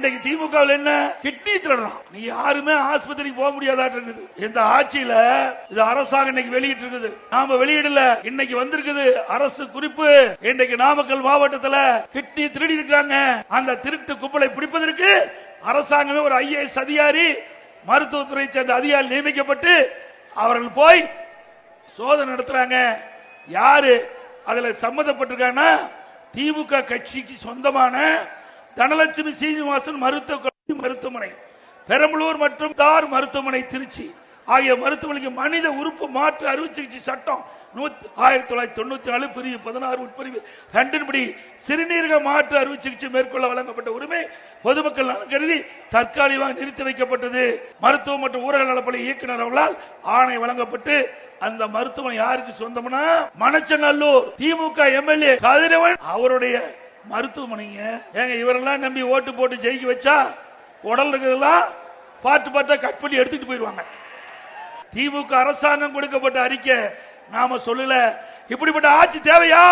இன்றைக்கு திமுக என்ன கிட்னி திருடலாம், நீ யாருமே ஆஸ்பத்திரிக்கு போக முடியாதாட்டு இருக்குது. இந்த ஆட்சியில இது அரசாங்கம் இன்னைக்கு வெளியிட்டு இருக்குது, நாம வெளியிடல. இன்னைக்கு வந்திருக்குது அரசு குறிப்பு. இன்றைக்கு நாமக்கல் மாவட்டத்தில் கிட்னி திருடி இருக்காங்க. அந்த திருட்டு கும்பலை பிடிப்பதற்கு அரசாங்கமே ஒரு IAS அதிகாரி, மருத்துவத்துறை சேர்ந்த அதிகாரி நியமிக்கப்பட்டு அவர்கள் போய் சோதனை நடத்துறாங்க. யாரு அதுல சம்பந்தப்பட்டிருக்காங்கன்னா திமுக கட்சிக்கு சொந்தமான தனலட்சுமி சீனிவாசன் மருத்துவமனை, பெரம்பலூர் மற்றும் தார் மருத்துவமனை திருச்சி ஆகிய மருத்துவமனைக்கு மனித உறுப்பு மாற்று அறுவை சிகிச்சை சட்டம் 1994 பிரிவு 16 உட்பிரிவு 2 படி சிறுநீரக மாற்று அறுவை சிகிச்சை மேற்கொள்ள வழங்கப்பட்ட உரிமை பொதுமக்கள் நலன் கருதி தற்காலிகமாக நிறுத்தி வைக்கப்பட்டது. மருத்துவ மற்றும் ஊரக நலப்பணி இயக்குநர் அவர்களால் ஆணை வழங்கப்பட்டு அந்த மருத்துவமனை யாருக்கு சொந்தம்னா மணச்சநல்லூர் திமுக MLA கதிரவன் அவருடைய மருத்துவமனைங்க. ஏங்க இவரெல்லாம் நம்பி ஓட்டு போட்டு ஜெயிக்க வச்சா உடல் இருக்கிறதெல்லாம் பாட்டு பாட்டா கட் பண்ணி எடுத்துட்டு போயிருவாங்க. திமுக அரசாங்கம் கொடுக்கப்பட்ட அறிக்கை நாம சொல்லல. இப்படிப்பட்ட ஆட்சி தேவையா?